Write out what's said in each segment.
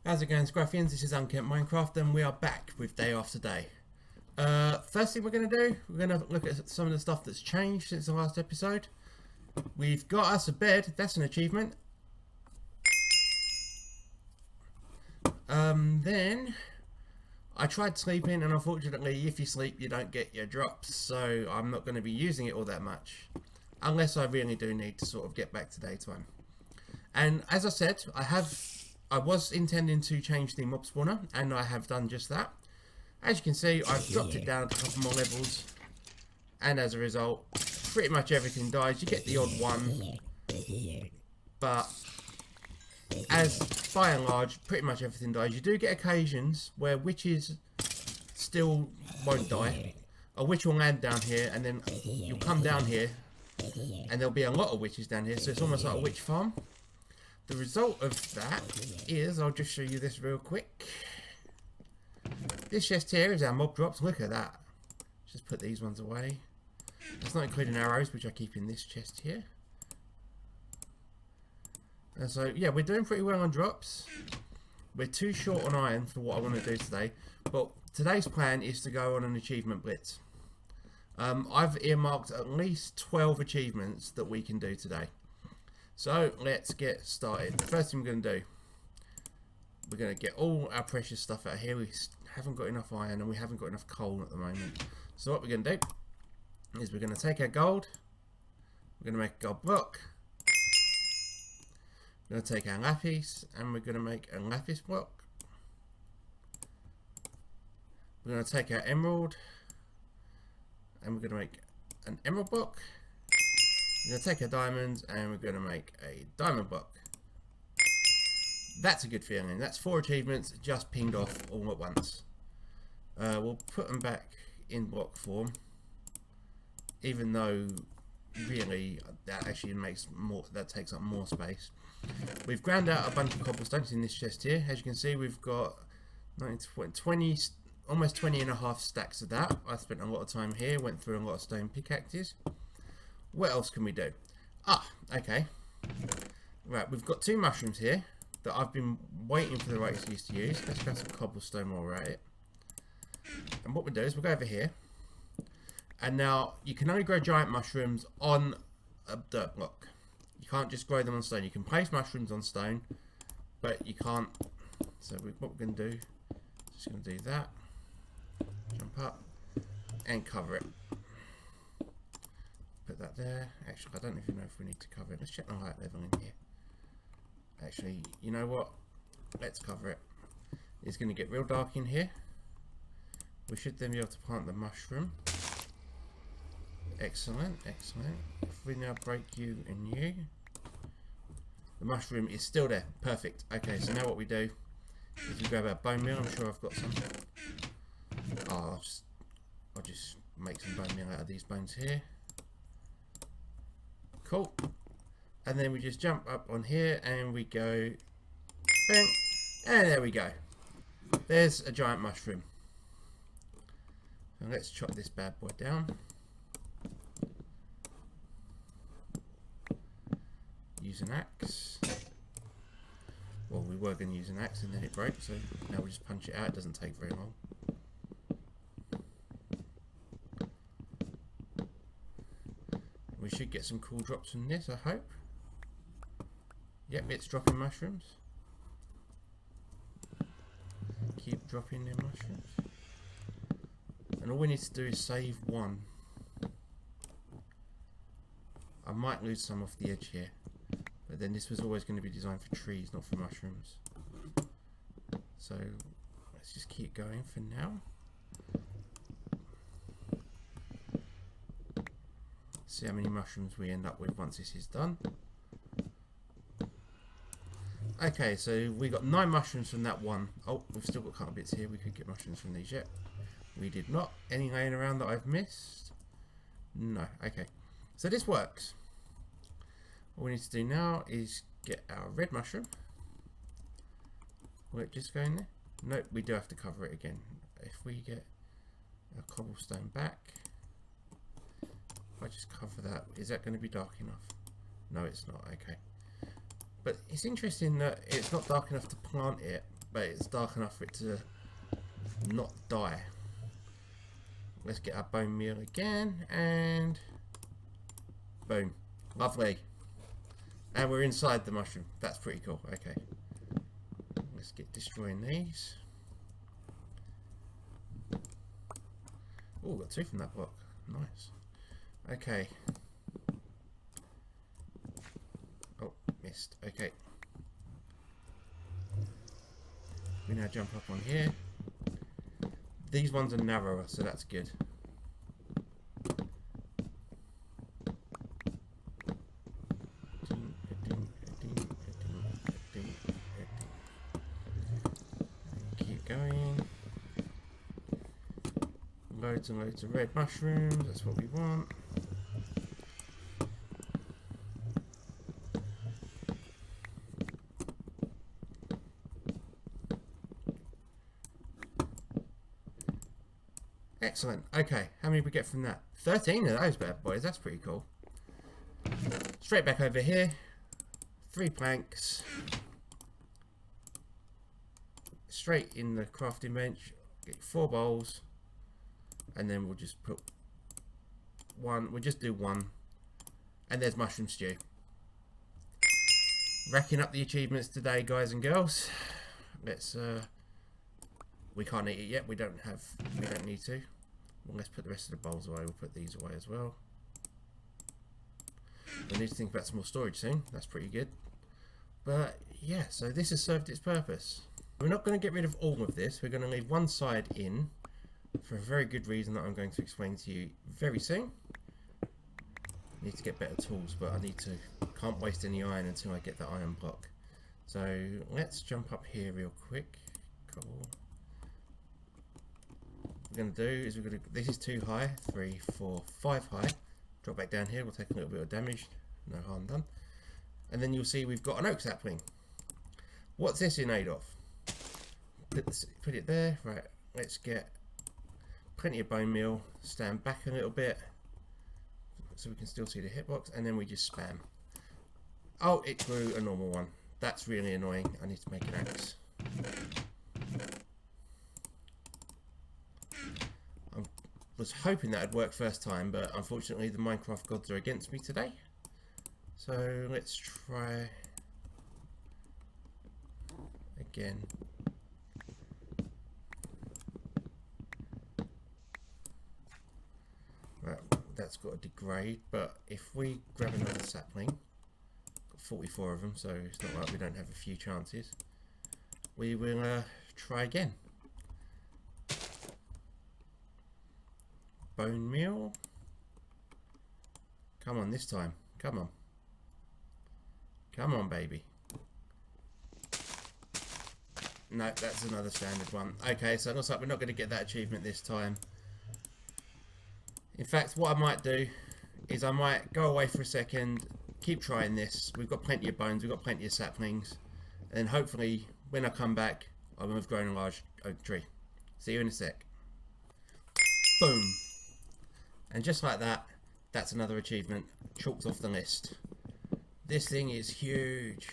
How's it going, Scruffians? This is Untitled Minecraft and we are back with day after day. First thing we're going to do, we're going to look at some of the stuff that's changed since the last episode. We've got us a bed, that's an achievement. Then I tried sleeping, and unfortunately if you sleep you don't get your drops, so I'm not going to be using it all that much. Unless I really do need to sort of get back to daytime. And as I said, I was intending to change the mob spawner, and I have done just that. As you can see, I've dropped it down a couple more levels, and as a result, pretty much everything dies. You get the odd one, but as by and large, pretty much everything dies. You do get occasions where witches still won't die. A witch will land down here, and then you'll come down here, and there'll be a lot of witches down here, so it's almost like a witch farm. The result of that is, I'll just show you this real quick. This chest here is our mob drops. Look at that. Just put these ones away. That's not including arrows, which I keep in this chest here. And so, yeah, we're doing pretty well on drops. We're too short on iron for what I want to do today. But today's plan is to go on an achievement blitz. I've earmarked at least 12 achievements that we can do today. So let's get started. The first thing we're going to do, we're going to get all our precious stuff out of here. We haven't got enough iron and we haven't got enough coal at the moment. So what we're going to do is we're going to take our gold, we're going to make a gold block, we're going to take our lapis and we're going to make a lapis block. We're going to take our emerald and we're going to make an emerald block. We're going to take our diamonds and we're going to make a diamond block. That's a good feeling. That's 4 achievements just pinged off all at once. We'll put them back in block form, even though really that actually makes more, that takes up more space. We've ground out a bunch of cobblestones in this chest here. As you can see, we've got 20, almost 20 and a half stacks of that. I spent a lot of time here, went through a lot of stone pickaxes. What else can we do? Okay. Right, we've got 2 mushrooms here that I've been waiting for the right excuse to use. Let's grab some cobblestone while we're at it. And what we'll do is we'll go over here. And now, you can only grow giant mushrooms on a dirt block. You can't just grow them on stone. You can place mushrooms on stone, but you can't. So what we're going to do, just going to do that. Jump up and cover it. Put that there. Actually, I don't even know if we need to cover it. Let's check the light level in here. Actually, you know what? Let's cover it. It's going to get real dark in here. We should then be able to plant the mushroom. Excellent, excellent. If we now break you and you, the mushroom is still there. Perfect. Okay, so now what we do is we grab our bone meal. I'm sure I've got some. Oh, I'll just make some bone meal out of these bones here. Cool. And then we just jump up on here and we go bang, and there we go. There's a giant mushroom. So let's chop this bad boy down. Use an axe. Well, we were going to use an axe and then it broke, so now we just punch it out. It doesn't take very long. We should get some cool drops from this, I hope. Yep, it's dropping mushrooms. Keep dropping their mushrooms. And all we need to do is save 1. I might lose some off the edge here, but then this was always going to be designed for trees, not for mushrooms. So let's just keep going for now. See how many mushrooms we end up with once this is done. Okay, so we got 9 mushrooms from that one. Oh, we've still got a couple bits here. We could get mushrooms from these yet. We did not. Any laying around that I've missed? No. Okay, so this works. All we need to do now is get our red mushroom. Will it just go in there? Nope, we do have to cover it again. If we get our cobblestone back, If I just cover that, is that going to be dark enough? No, it's not. Okay. But it's interesting that it's not dark enough to plant it, but it's dark enough for it to not die. Let's get our bone meal again, and boom. Lovely. And we're inside the mushroom. That's pretty cool. Okay. Let's get destroying these. Oh, got 2 from that block. Nice. Okay. Oh, missed. Okay. We now jump up on here. These ones are narrower, so that's good. Keep going. Loads and loads of red mushrooms, that's what we want. Excellent. Okay, how many did we get from that? 13 of those bad boys, that's pretty cool. Straight back over here. 3 planks. Straight in the crafting bench. Get 4 bowls. And then we'll just put 1. We'll just do 1. And there's mushroom stew. Racking up the achievements today, guys and girls. Let's we can't eat it yet. We don't need to. Well, let's put the rest of the bowls away. We'll put these away as well. We need to think about some more storage soon. That's pretty good. But yeah, so this has served its purpose. We're not going to get rid of all of this. We're going to leave one side in for a very good reason that I'm going to explain to you very soon. I need to get better tools, but can't waste any iron until I get the iron block. So let's jump up here real quick. Cool. What we're going to do is this is 2 high, 3, 4, 5 high. Drop back down here, we'll take a little bit of damage, no harm done. And then you'll see we've got an oak sapling. What's this in aid of? Put it there, right, let's get plenty of bone meal, stand back a little bit so we can still see the hitbox, and then we just spam. Oh, it grew a normal one. That's really annoying. I need to make an axe. I was hoping that would work first time, but unfortunately the Minecraft gods are against me today. So let's try again. Right, that's got to degrade, but if we grab another sapling, got 44 of them, so it's not like we don't have a few chances. We will try again. Bone meal. Come on, this time. Come on. Come on, baby. No, that's another standard one. Okay, so it looks like we're not going to get that achievement this time. In fact, what I might do is I might go away for a second, keep trying this. We've got plenty of bones, we've got plenty of saplings, and hopefully when I come back, I will have grown a large oak tree. See you in a sec. Boom. And just like that, that's another achievement chalked off the list. This thing is huge.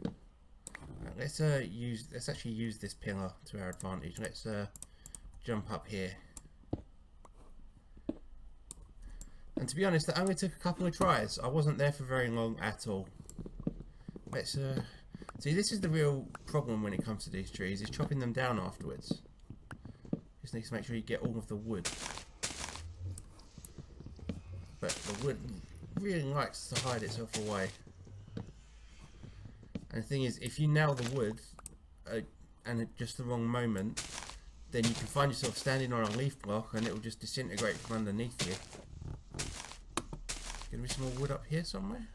Right, let's actually use this pillar to our advantage. Let's jump up here. And to be honest, that only took a couple of tries. I wasn't there for very long at all. Let's see, this is the real problem when it comes to these trees, is chopping them down afterwards. Just need to make sure you get all of the wood. But the wood really likes to hide itself away. And the thing is, if you nail the wood and at just the wrong moment, then you can find yourself standing on a leaf block and it will just disintegrate from underneath you. Gonna be some more wood up here somewhere?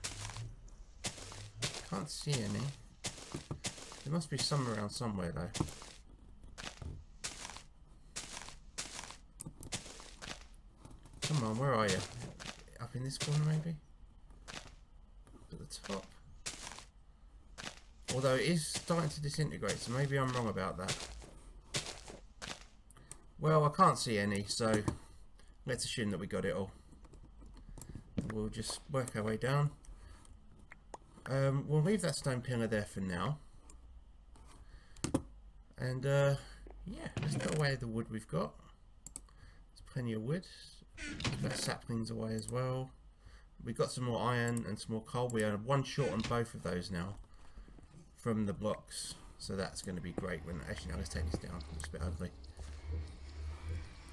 Can't see any. There must be some around somewhere though. Come on, where are you? Up in this corner maybe? At the top. Although it is starting to disintegrate, so maybe I'm wrong about that. Well, I can't see any, so let's assume that we got it all. we'll just work our way down. We'll leave that stone pillar there for now. And yeah, let's put away the wood we've got. There's plenty of wood. Let's put saplings away as well. We've got some more iron and some more coal. We are one short on both of those now from the blocks. So that's going to be great. When actually, now let's take this down. It's a bit ugly.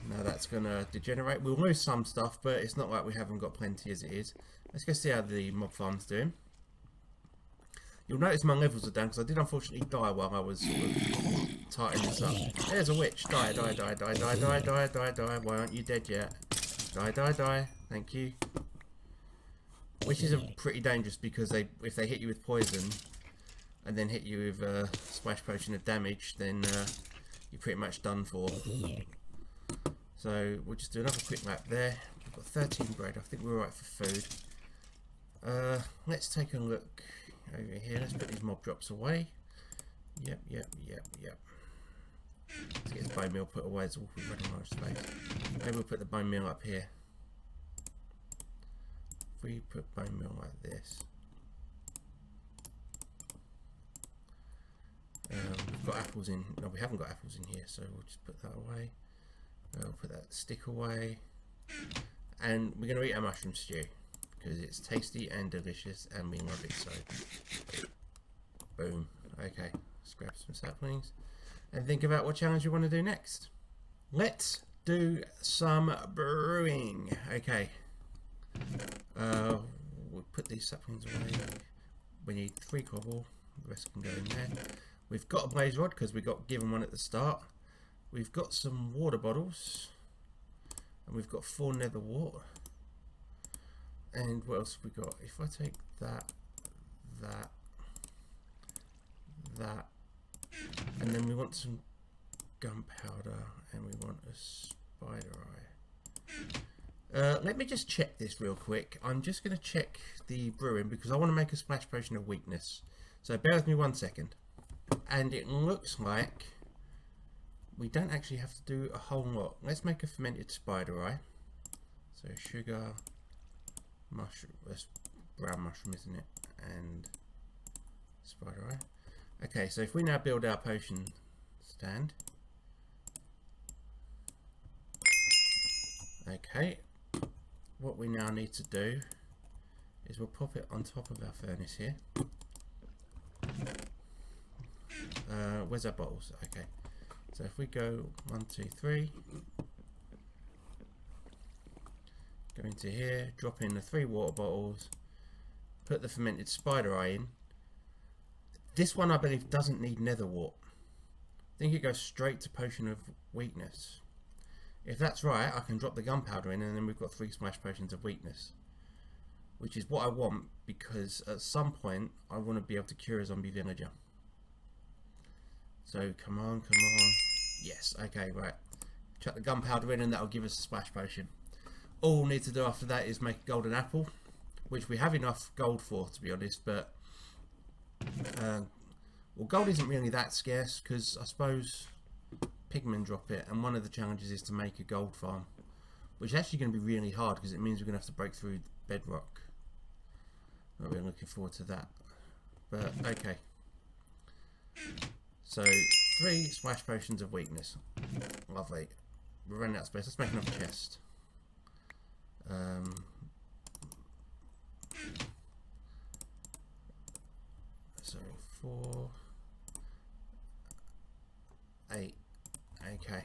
Now that's going to degenerate. We'll lose some stuff, but it's not like we haven't got plenty as it is. Let's go see how the mob farm's doing. You'll notice my levels are down because I did unfortunately die while I was sort of tightening this up. There's a witch. Die, die, die, die, die, die, die, die, die. Why aren't you dead yet? Die, die, die. Thank you. Witches are pretty dangerous because if they hit you with poison and then hit you with a splash potion of damage, then you're pretty much done for. So we'll just do another quick lap there. We've got 13 bread. I think we're alright for food. Let's take a look over here. Let's put these mob drops away. Yep. Let's get this bone meal put away. It's all running out of space. Maybe we'll put the bone meal up here. If we put bone meal like this. We've got apples in. No, we haven't got apples in here, so we'll just put that away. We'll put that stick away. And we're going to eat our mushroom stew because it's tasty and delicious and we love it. So, boom. Okay, let's grab some saplings and think about what challenge we want to do next. Let's do some brewing. Okay. We'll put these saplings away. We need 3 cobble. The rest can go in there. We've got a blaze rod because we got given one at the start. We've got some water bottles. And we've got 4 nether wart. And what else have we got? If I take that, and then we want some gunpowder and we want a spider eye. Let me just check this real quick. I'm just going to check the brewing because I want to make a splash potion of weakness. So bear with me 1 second. And it looks like we don't actually have to do a whole lot. Let's make a fermented spider eye. So sugar, mushroom, that's brown mushroom, isn't it? And spider eye. Okay, so if we now build our potion stand. Okay, what we now need to do is we'll pop it on top of our furnace here. Where's our bottles? Okay, so if we go 1, 2, 3, go into here, drop in the 3 water bottles, put the fermented spider eye in. This one I believe doesn't need nether wart. I think it goes straight to potion of weakness. If that's right, I can drop the gunpowder in and then we've got 3 splash potions of weakness. Which is what I want because at some point I want to be able to cure a zombie villager. So come on. Yes, okay, right. Chuck the gunpowder in and that'll give us a splash potion. All we'll need to do after that is make a golden apple. Which we have enough gold for, to be honest, but well, gold isn't really that scarce because I suppose pigmen drop it, and one of the challenges is to make a gold farm, which is actually going to be really hard because it means we're going to have to break through bedrock. Not really looking forward to that, but okay. So 3 splash potions of weakness. Lovely. We're running out of space. Let's make another chest. So 4, 8. Okay.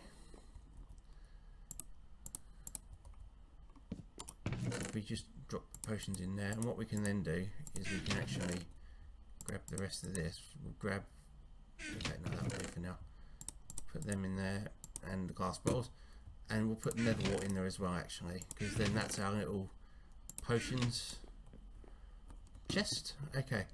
We just drop the potions in there, and what we can then do is we can actually grab the rest of this. We'll grab. Okay, no, that'll do for now. Put them in there, and the glass bottles, and we'll put nether wart in there as well, actually, because then that's our little potions chest. Okay.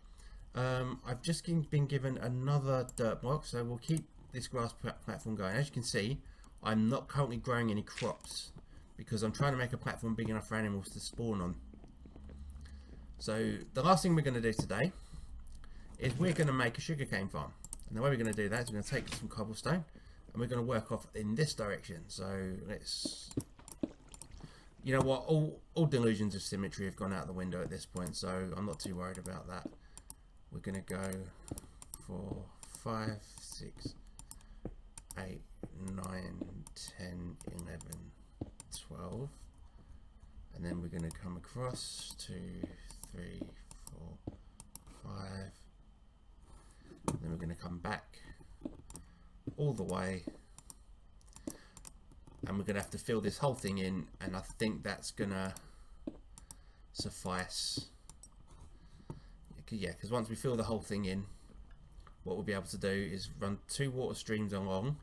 I've just been given another dirt block, so we'll keep this grass platform going. As you can see, I'm not currently growing any crops because I'm trying to make a platform big enough for animals to spawn on. So the last thing we're going to do today is we're going to make a sugarcane farm. And the way we're going to do that is we're going to take some cobblestone and we're going to work off in this direction. So let's You know what? All delusions of symmetry have gone out the window at this point, so I'm not too worried about that. We're going to go for 5, 6, 8, 9, 10, 11, 12. And then we're going to come across 2, 3, 4, 5. And then we're going to come back all the way. And we're going to have to fill this whole thing in, and I think that's going to suffice. Yeah, because once we fill the whole thing in, what we'll be able to do is run 2 water streams along,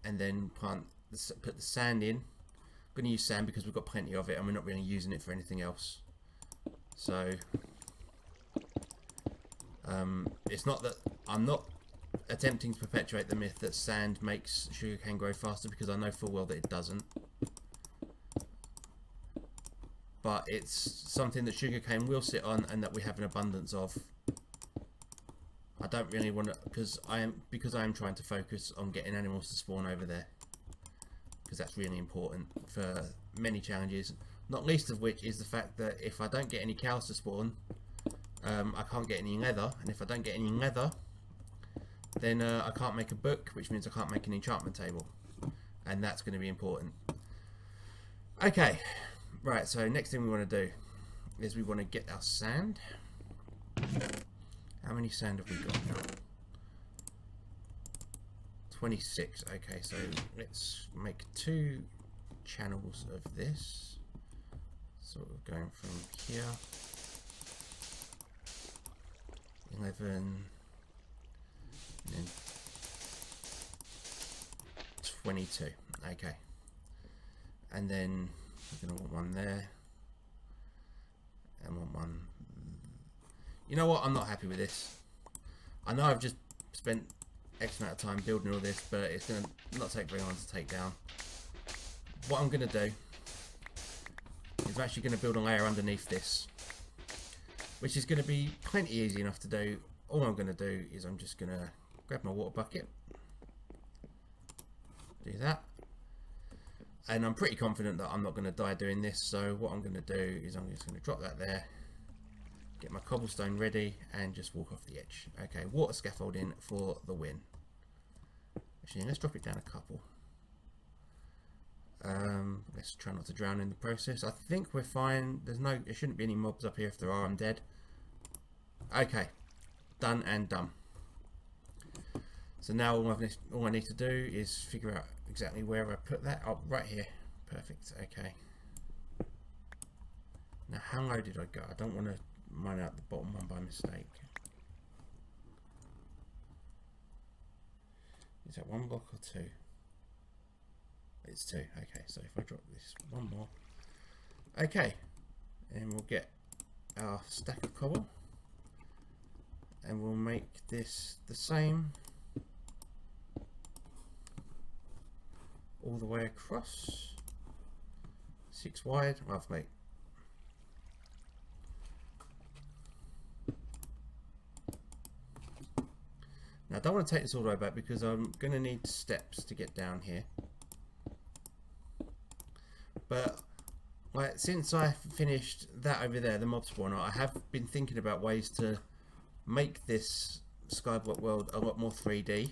and then put the sand in. I'm going to use sand because we've got plenty of it, and we're not really using it for anything else. So it's not that I'm not attempting to perpetuate the myth that sand makes sugarcane grow faster, because I know full well that it doesn't. But it's something that sugarcane will sit on and that we have an abundance of. I don't really want to, because I am trying to focus on getting animals to spawn over there, because that's really important for many challenges, not least of which is the fact that if I don't get any cows to spawn, I can't get any leather, and if I don't get any leather, then I can't make a book, which means I can't make an enchantment table, and that's going to be important. Okay, right, so next thing we want to do is we want to get our sand. How many sand have we got now? 26. Okay, so let's make 2 channels of this, sort of going from here. 11, and then 22. Okay, and then we're going to want one there, and one. You know what? I'm not happy with this. I know I've just spent X amount of time building all this, but it's going to not take very long to take down. What I'm going to do is I'm actually going to build a layer underneath this, which is going to be plenty easy enough to do. All I'm going to do is I'm just going to grab my water bucket, do that, and I'm pretty confident that I'm not going to die doing this, so what I'm going to do is I'm just going to drop that there, get my cobblestone ready, and just walk off the edge. Okay, water scaffolding for the win. Actually, let's drop it down a couple. Let's try not to drown in the process. I think we're fine. There shouldn't be any mobs up here. If there are, I'm dead. Okay, done and done. So now all I need to do is figure out exactly where I put that. Oh, right here. Perfect. Okay. Now, how low did I go? I don't want to mine out the bottom one by mistake. Is that 1 block or 2? It's 2. Okay, so if I drop this 1 more. Okay, and we'll get our stack of cobble, and we'll make this the same all the way across. 6 wide. Lovely. Now I don't want to take this all the way back because I'm going to need steps to get down here. But like, since I finished that over there, the mob spawner, I have been thinking about ways to make this skyblock world a lot more 3D.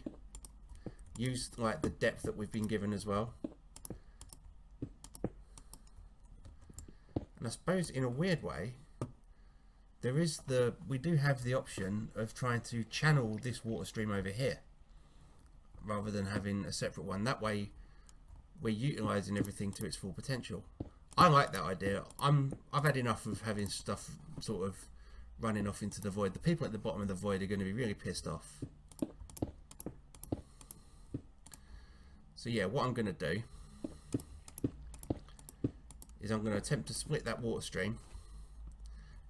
Use like the depth that we've been given as well. And I suppose in a weird way, we do have the option of trying to channel this water stream over here rather than having a separate one. That way we're utilizing everything to its full potential. I like that idea. I've had enough of having stuff sort of running off into the void. The people at the bottom of the void are going to be really pissed off. So yeah, what I'm going to do is I'm going to attempt to split that water stream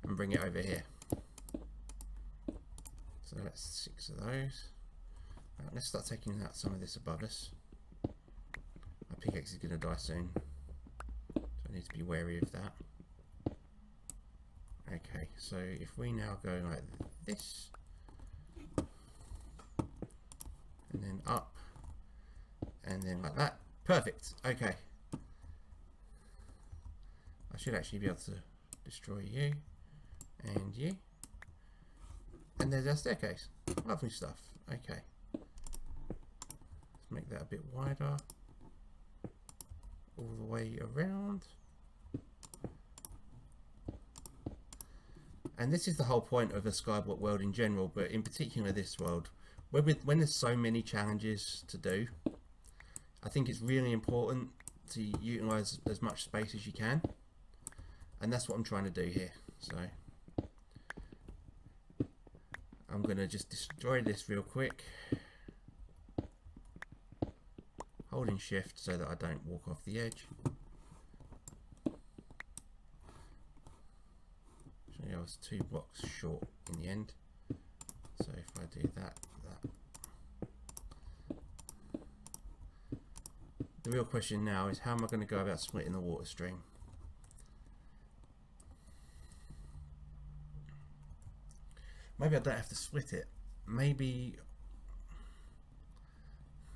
and bring it over here. So that's 6 of those. Right, let's start taking out some of this above us. My pickaxe is going to die soon, so I need to be wary of that. Okay, so if we now go like this, and then up, and then like that. Perfect. Okay. I should actually be able to destroy you and you. And there's our staircase. Lovely stuff. Okay. Let's make that a bit wider. All the way around. And this is the whole point of a skyblock world in general, but in particular this world. When there's so many challenges to do, I think it's really important to utilise as much space as you can. And that's what I'm trying to do here. So I'm going to just destroy this real quick. Holding shift so that I don't walk off the edge. So I was 2 blocks short in the end. So if I do that. The real question now is how am I going to go about splitting the water stream? Maybe I don't have to split it. Maybe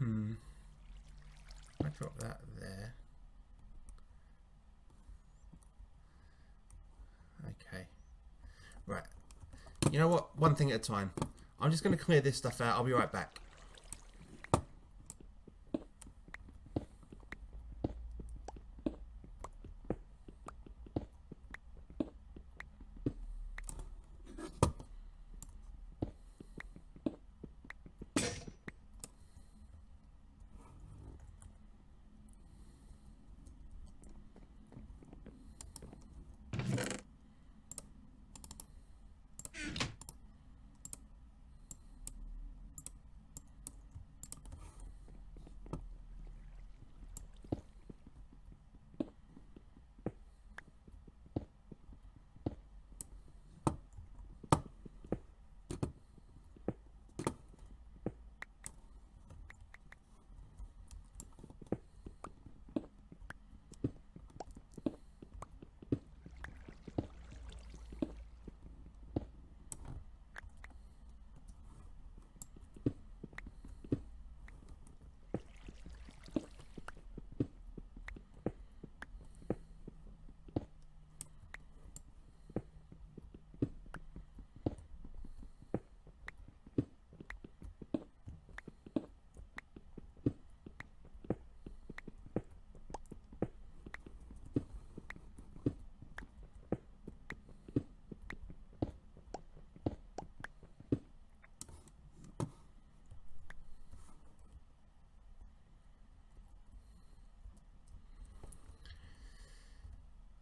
I drop that there. Okay. Right. You know what? One thing at a time. I'm just going to clear this stuff out. I'll be right back.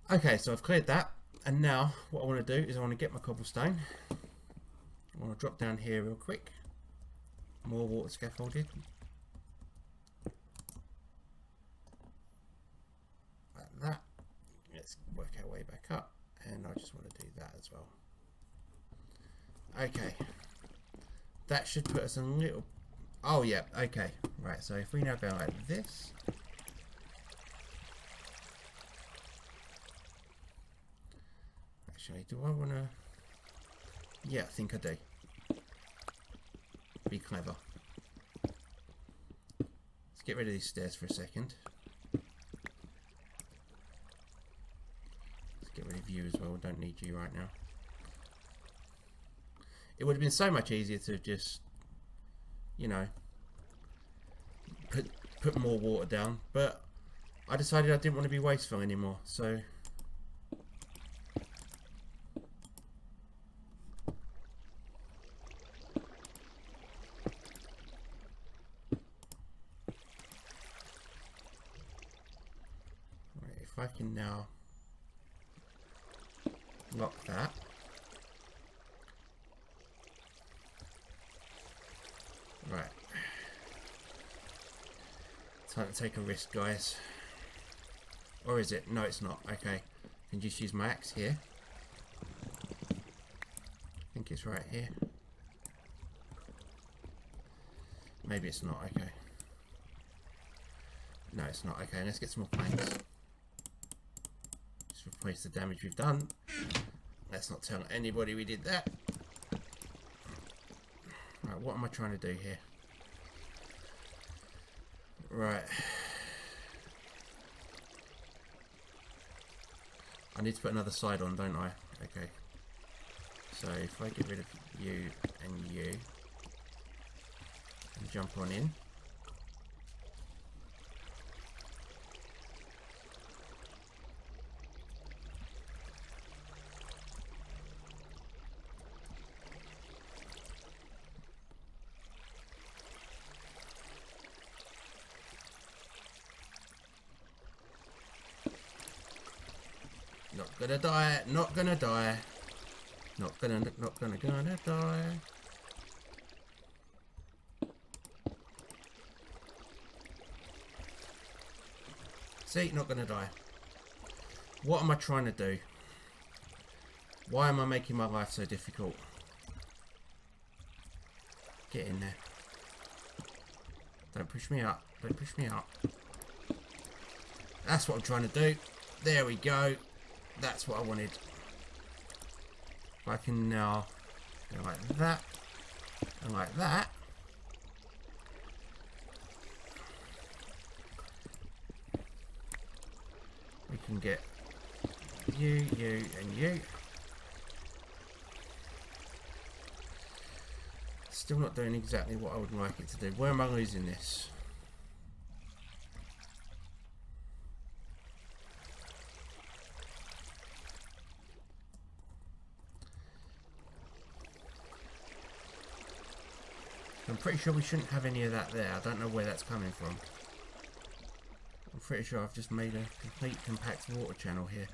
Okay, so I've cleared that, and now what I want to do is I want to get my cobblestone. I want to drop down here real quick. More water scaffolded. Like that. Let's work our way back up, and I just want to do that as well. Okay. That should put us a little... Oh, yeah, okay. Right, so if we now go like this... Actually, do I want to... Yeah, I think I do. Be clever. Let's get rid of these stairs for a second. Let's get rid of you as well. We don't need you right now. It would have been so much easier to just, you know, put more water down, but I decided I didn't want to be wasteful anymore, so... If I can now lock that. Right. Time to take a risk, guys. Or is it? No, it's not. Okay. I can just use my axe here. I think it's right here. Maybe it's not. Okay. No, it's not. Okay, let's get some more planks. Replace the damage we've done. Let's not tell anybody we did that. Right, what am I trying to do here? Right. I need to put another side on, don't I? Okay. So if I get rid of you and you and jump on in. Not gonna die, not gonna die. Not gonna die. See, not gonna die. What am I trying to do? Why am I making my life so difficult? Get in there. Don't push me up. Don't push me up. That's what I'm trying to do. There we go. That's what I wanted. If I can now go like that and like that. We can get you, you, and you. Still not doing exactly what I would like it to do. Where am I losing this? I'm pretty sure we shouldn't have any of that there. I don't know where that's coming from. I'm pretty sure I've just made a complete compact water channel here.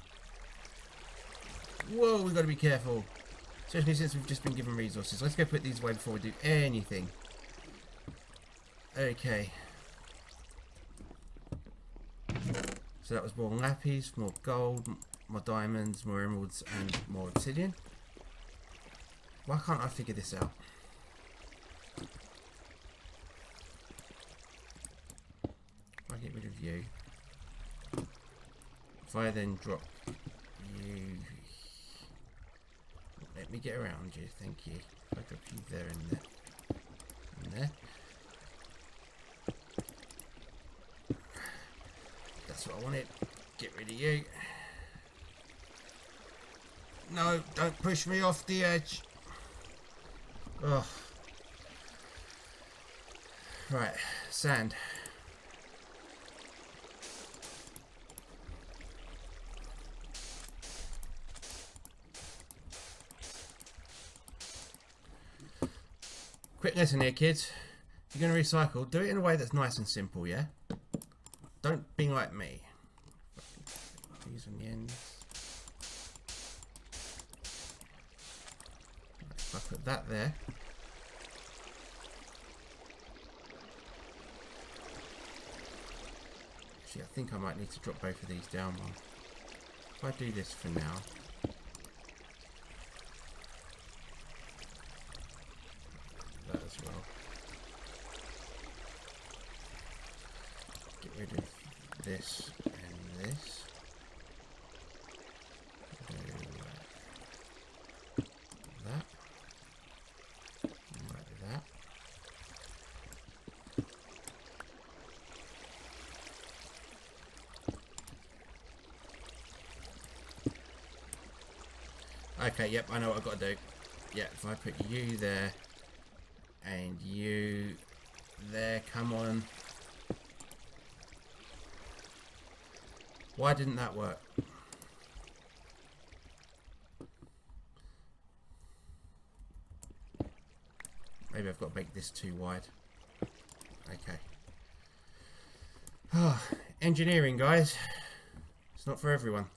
Whoa, we've got to be careful. Especially since we've just been given resources. Let's go put these away before we do anything. Okay. So that was more lapis, more gold, more diamonds, more emeralds, and more obsidian. Why can't I figure this out? If I get rid of you. If I then drop you... Let me get around you, thank you. If I drop you there and there. And there. That's what I wanted. Get rid of you. No, don't push me off the edge. Ugh. Right, sand. Quick lesson here, kids. If you're going to recycle, do it in a way that's nice and simple, yeah? Don't be like me. These on the ends. If I put that there. Actually, I think I might need to drop both of these down one. If I do this for now. That as well. Get rid of this and this. Do that. Like that. Okay, yep, I know what I've got to do. Yeah, if I put you there and you there, come on. Why didn't that work? Maybe I've got to make this too wide. Okay. Oh, engineering, guys. It's not for everyone.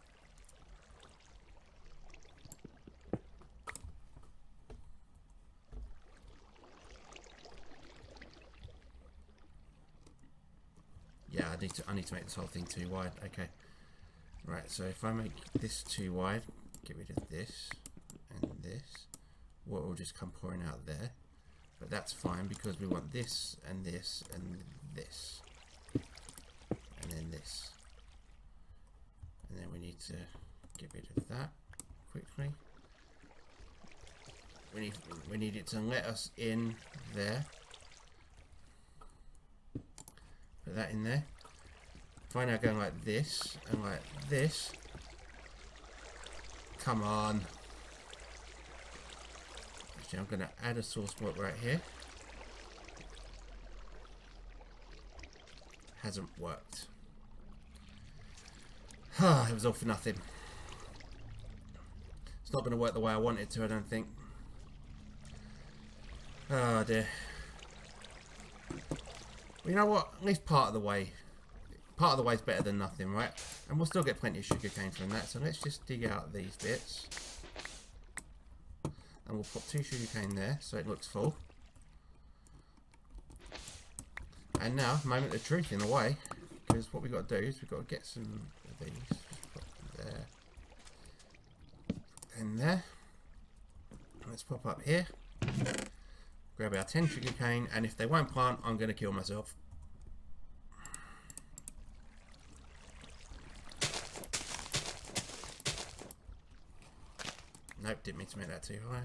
Yeah, I need to make this whole thing too wide. Okay. Right, so if I make this too wide, get rid of this and this, water will just come pouring out there. But that's fine because we want this and this and this. And then this. And then we need to get rid of that quickly. We need it to let us in there. Put that in there. If I now go like this and like this, come on. Actually, I'm going to add a source block right here. Hasn't worked. It was all for nothing. It's not going to work the way I want it to, I don't think. Oh dear. Well, you know what? At least part of the way. Part of the way is better than nothing, right? And we'll still get plenty of sugarcane from that. So let's just dig out these bits. And we'll put 2 sugarcane there so it looks full. And now, moment of truth in a way. Because what we've got to do is we've got to get some of these. Put them there. And there. Let's pop up here. Grab our 10 sugarcane. And if they won't plant, I'm going to kill myself. Nope, didn't mean to make that too high.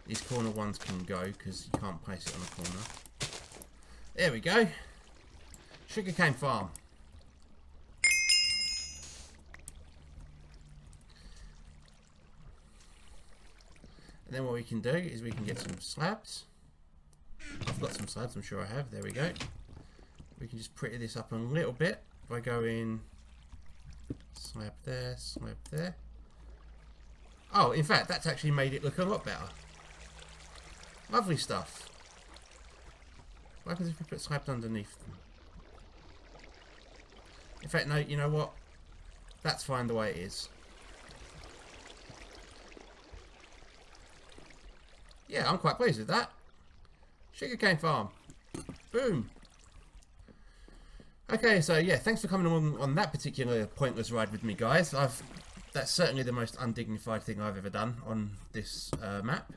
These corner ones can go because you can't place it on a corner. There we go. Sugarcane farm. And then what we can do is we can get some slabs. I've got some slabs, I'm sure I have. There we go. We can just pretty this up a little bit by going slab there, slab there. Oh, in fact, that's actually made it look a lot better. Lovely stuff. What happens if we put slabs underneath them? In fact, no, you know what? That's fine the way it is. Yeah, I'm quite pleased with that. Sugarcane farm. Boom. Okay, so yeah, thanks for coming on that particular pointless ride with me, guys. That's certainly the most undignified thing I've ever done on this map.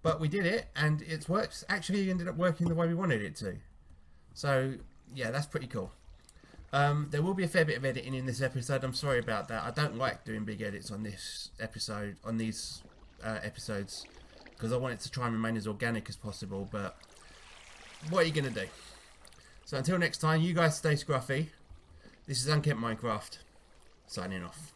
But we did it, and it's worked. Actually ended up working the way we wanted it to. So, yeah, that's pretty cool. There will be a fair bit of editing in this episode. I'm sorry about that. I don't like doing big edits on this episode, on these episodes, because I want it to try and remain as organic as possible. But what are you going to do? So until next time, you guys stay scruffy. This is Unkempt Minecraft, signing off.